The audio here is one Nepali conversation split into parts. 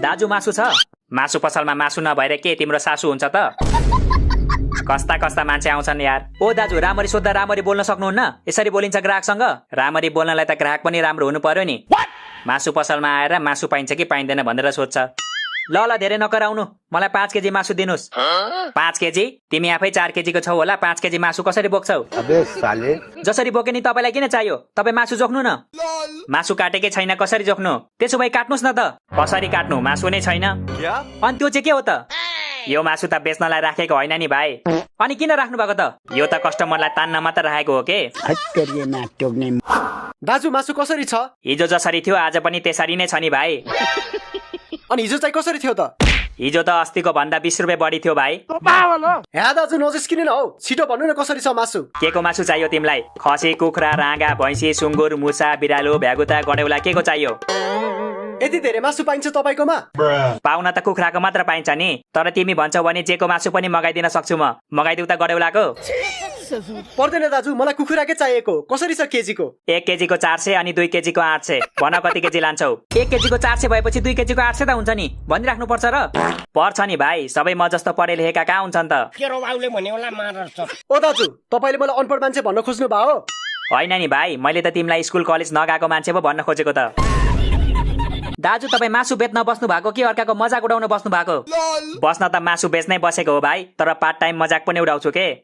दाजु मासु छ? मासु पसलमा मासु नभएर के तिम्रो सासु हुन्छ त? कस्ता कस्ता मान्छे आउँछन् यार। ओ दाजु, राम्ररी सोध्दा राम्ररी बोल्न सक्नुहुन्न? यसरी बोलिन्छ ग्राहकसँग? राम्ररी बोल्नलाई त ग्राहक पनि राम्रो हुनु पर्यो नि। मासु पसलमा आएर मासु पाइन्छ कि पाइँदैन भनेर सोध्छ। ल ल, धेरै नकराउनु, मलाई 5 केजी मासु दिनुस्। 5 केजी? तिमी आफै 4 केजीको छौ होला, 5 केजी मासु कसरी बोक्छौ? अबे साले, जसरी बोके नि तपाईलाई किन चाहियो? तपाई मासु जोख्नु न। मासु काटेकै छैन, कसरी जोख्नु? त्यसो भए काट्नुस् न त। कसरी काट्नु? मासु नै छैन। अनि त्यो चाहिँ के हो त? यो मासु त बेच्नलाई राखेको होइन नि भाइ। अनि किन राख्नु भएको त? यो त कस्टमरलाई तान्न मात्र राखेको हो के। दाजु मासु कसरी छ? हिजो जसरी थियो आज पनि त्यसरी नै छ नि भाइ। अनि हिजो चाहिँ कसरी थियो त? हिजो त अस्तिको भन्दा 20 रुपियाँ बढी थियो भाइ। हे दाजु नजिस्किनु न हौ, छिटो भन्नु न कसरी छ मासु? के को मासु चाहियो तिमीलाई? खसी, कुखुरा, राँगा, भैँसी, सुँगुर, मुसा, बिरालो, भ्यागुता, गडेउला, के को चाहियो? यति धेरै मासु पाइन्छ तपाईकोमा? पाउन त कुखुराको मात्र पाइन्छ नि, तर तिमी भन्छौ भने जेको मासु पनि मगाइदिन सक्छु म। मगाइदिउ त गडेउलाको? पर्दैन दाजु, मलाई कुखुराकै चाहिएको। कसरी छ केजीको? 1 केजीको 400 अनि 2 केजीको 800। भन कति केजी लान्छौ? 1 केजीको 400 भएपछि 2 केजीको 800 त हुन्छ नि, भनिराख्नु पर्छ र? पर्छ नि भाइ, सबै म जस्तो पढे लेखेका कहाँ हुन्छन् त? ओ दाजु, तपाईले मलाई अनपढ मान्छे भन्न खोज्नु भयो? होइन नि भाइ, मैले त तिमीलाई स्कुल कलेज नगएको मान्छे पो भन्न खोजेको त। दाजु, तपाईँ मासु बेच्न बस्नु भएको कि अर्काको मजाक उडाउन बस्नु भएको? बस्न त मासु बेच्नै बसेको हो भाइ, तर पार्ट टाइम मजाक पनि उडाउँछु के।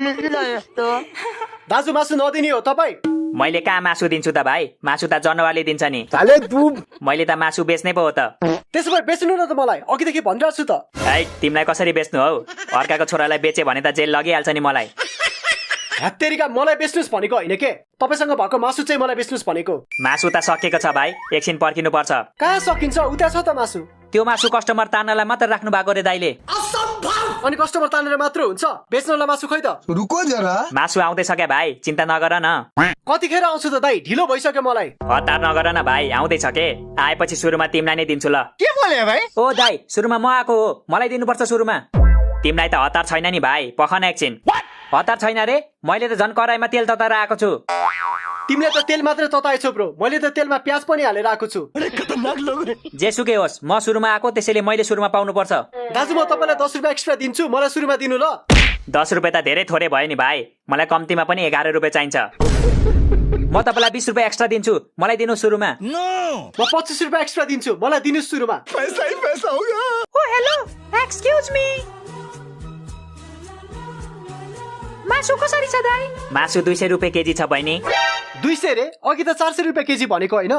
दाजु मासु नदिने हो तपाईँ? मैले कहाँ मासु दिन्छु त भाइ? मासु त जनावरले दिन्छ नि। मैले त मासु बेच्नै पो हो त। त्यसो भए बेच्नु न त मलाई, अघिदेखि भनिरहेको छु त। है, तिमीलाई कसरी बेच्नु हौ? अर्काको छोरालाई बेचे भने त जेल लगिहाल्छ नि मलाई। हत्तेरीका, मलाई बेच्नुस् भनेको होइन के, तपाईसँग भएको मासु चाहिँ मलाई बेच्नुस् भनेको। मासु त सकेको छ भाइ, एकछिन पर्खिनु पर्छ। कहाँ सकिन्छ? उता छ त मासु। त्यो मासु कस्टमर तान्नलाई मात्र राख्नु भएको रे दाइले। अनि कस्टमर तानेर मात्र हुन्छ? बेच्नलाई मासु खै त? रुको जरा। मासु आउँदैछ क्या भाइ, चिन्ता नगर न। कतिखेर आउँछु त दाइ? ढिलो भइसक्यो मलाई। हतार नगर न भाइ, आउँदैछ के। आएपछि सुरुमा तिमीलाई नै दिन्छु ल। के बोले भाइ? ओ दाइ, सुरुमा म आएको हो, मलाई दिनुपर्छ सुरुमा। तिमीलाई त हतार छैन नि भाइ, पखन एकछिन। हतार छैन रे, मैले त झन् कराईमा तेल तताएर आएको छु। तिमीले त तेल मात्र तताएछौ ब्रो, मैले त तेलमा प्याज पनि हालेर आएको छु। जेसुकै होस्, म सुरुमा आएको, त्यसैले मैले सुरुमा पाउनु पर्छ। दाजु, म तपाईँलाई 10 रुपियाँ एक्स्ट्रा दिन्छु, मलाई सुरुमा दिनु ल। 10 रुपियाँ त धेरै थोरै भयो नि भाइ, मलाई कम्तीमा पनि 11 रुपियाँ चाहिन्छ। म तपाईँलाई 20 रुपियाँ एक्स्ट्रा दिन्छु, मलाई दिनु सुरुमा। म 25 रुपियाँ एक्स्ट्रा दिन्छु, मलाई दिनु सुरुमा। पैसा ही पैसा होगा। ओ हेलो, एक्सक्युज मी। मासु कसरी छ दाइ? मासु 200 रुपियाँ केजी छ बहिनी। 200 रे? अघि त 400 रुपियाँ केजी भनेको होइन?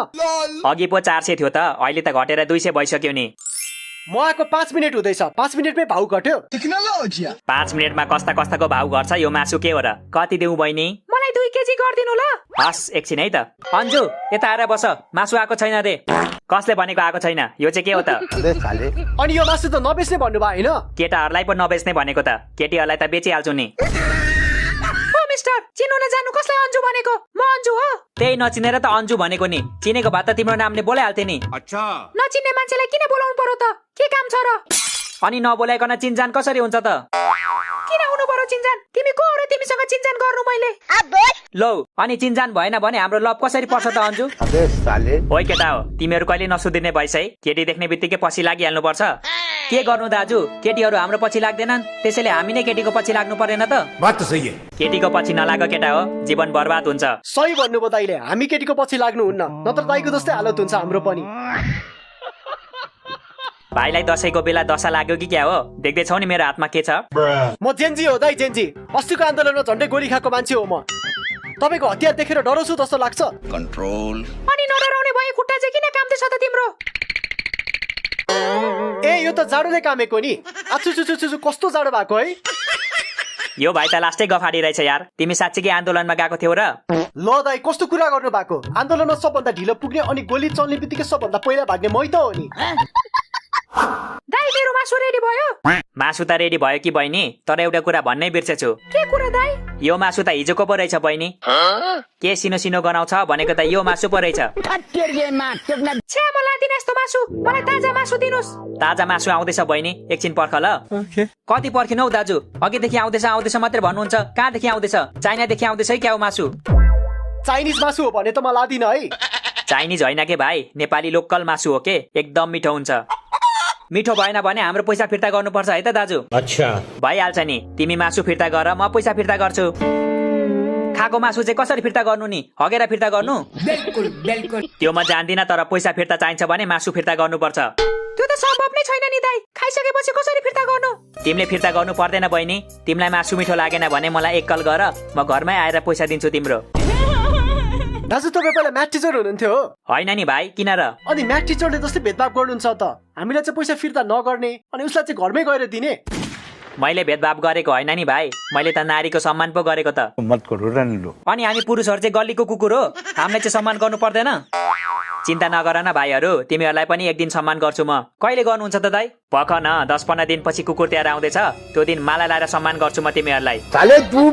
अघि पो 400 थियो त, अहिले त घटेर 200 भइसक्यो नि। म आएको 5 मिनट हुँदैछ, 5 मिनटमै भाउ घट्यो। 5 मिनटमा कस्ता कस्ताको भाउ घट्छ, यो मासु के हो र? कति देऊ बहिनी? मलाई 2 केजी गरिदिनु ल। हस्, एकछिन है त। अन्जु, यता आएर बस, मासु आएको छैन रे। कसले भनेको आएको छैन? यो चाहिँ के हो त? अनि यो मासु त नबेच्ने भन्नुभयो होइन? केटाहरूलाई पो नबेच्ने भनेको त, केटीहरूलाई त बेचिहाल्छु नि। मिस्टर, चिन्नु नजानु कसलाई अन्जु भनेको? म अन्जु हो। त्यही नचिनेर त अन्जु भनेको नि, चिनेको भए त तिम्रो नामले बोलाइहाल्थे नि। अच्छा, नचिन्ने मान्छेलाई किन बोलाउनु पर्यो त? के काम छ र? अनि नबोलाइकन चिन्जान कसरी हुन्छ त? किन हुनु पर्यो चिन्जान? तिमी को हो र तिमीसँग चिन्जान गर्नु मैले? लौ, अनि चिन्जान भएन भने हाम्रो लभ कसरी पर्छ त अन्जु? अबे साले, ओइ केटा हो, तिमीहरू कहिले नसुधिने भइस है? केटी देख्ने बित्तिकै पछि लागिहाल्नु पर्छ। के गर्नु दाजु, केटीहरू हाम्रो पछि लाग्दैनन्, त्यसैले हामी नै केटीको पछि लाग्नु परेन त? बात त सही है। केटीको पछि नलाग केटा हो, जीवन बर्बाद हुन्छ। सही भन्नुभयो दाइले, हामी केटीको पछि लाग्नुहुन्न, नत्र दाइको जस्तै हालत हुन्छ हाम्रो पनि। भाइलाई दशैंको बेला दशा लाग्यो कि क्या हो? देख्दैछौ नि मेरो हातमा के छ? म जेन्जी हो दाइ, जेन्जी। अस्तिको आन्दोलनमा झन्डै गोली खाएको मान्छे हो म। तपाईको हतियार देखेर डराउँछु जस्तो लाग्छ? कन्ट्रोल। अनि नडराउने भए खुट्टा चाहिँ किन काम्दैछ त तिम्रो? ए, यो त जाडोले कामेको नि। आछु कस्तो जाडो भएको है? यो भाइ त लास्टै गफाडी रहेछ यार। तिमी साँच्चै आन्दोलनमा गएको थियौ र? ल दाइ, कस्तो कुरा गर्नु भएको? आन्दोलनमा सबभन्दा ढिलो पुग्ने अनि गोली चल्ने बित्तिकै सबभन्दा पहिला भाग्ने मै त हो नि। दाइ, मेरो मासु रेडी भयो? मासु त रेडी भयो कि बहिनी, तर एउटा कुरा भन्नै बिर्सेछु। के कुरा दाइ? यो मासु त हिजोको पो रहेछ बहिनी। के सिनो सिनो गनाउँछ भनेको त यो मासु पो रहेछ। छ्या, मलाई दिनु यस्तो मासु, मलाई ताजा मासु दिनुस्। ताजा मासु आउँदैछ बहिनी, एकछिन पर्ख ल। कति पर्खिनु हौ दाजु? अघिदेखि आउँदैछ मात्रै भन्नुहुन्छ, कहाँदेखि आउँदैछ? चाइनादेखि आउँदैछ है क्या मासु? चाइनिज मासु हो भने त म लादिन है। चाइनिज होइन के भाइ, नेपाली लोकल मासु हो के, एकदम मिठो हुन्छ। मिठो भएन भने हाम्रो पैसा फिर्ता गर्नुपर्छ है त दाजु अच्छा भइहाल्छ नि तिमी मासु फिर्ता गर म पैसा फिर्ता गर्छु खाएको मासु चाहिँ कसरी फिर्ता गर्नु नि हगेर फिर्ता गर्नु त्यो म जान्दिनँ तर पैसा फिर्ता चाहिन्छ भने मासु फिर्ता गर्नुपर्छ त्यो त सम्भव नै छैन नि दाइ खाइसकेपछि कसरी फिर्ता गर्नु तिमीले फिर्ता गर्नु पर्दैन बहिनी तिमीलाई मासु मिठो लागेन भने मलाई एक कल गर म घरमै आएर पैसा दिन्छु तिम्रो दाजु तपाईँ पहिला म्याथ टिचर हुनुहुन्थ्यो हो होइन नि भाइ किन र अनि म्याथ टिचरले जस्तै भेदभाव गर्नुहुन्छ त हामीलाई चाहिँ पैसा फिर्ता नगर्ने अनि उसलाई चाहिँ घरमै गएर दिने मैले भेदभाव गरेको होइन नि भाइ मैले त नारीको सम्मान पो गरेको त मत करो रन लो अनि हामी पुरुषहरू चाहिँ गल्लीको कुकुर हो हामीलाई चाहिँ सम्मान गर्नु पर्दैन चिन्ता नगर न भाइहरू तिमीहरूलाई पनि एक दिन सम्मान गर्छु म कहिले गर्नुहुन्छ त दाइ पख न 10-15 दिनपछि कुकुर तिहार आउँदैछ त्यो दिन माला लाएर सम्मान गर्छु म तिमीहरूलाई साले तू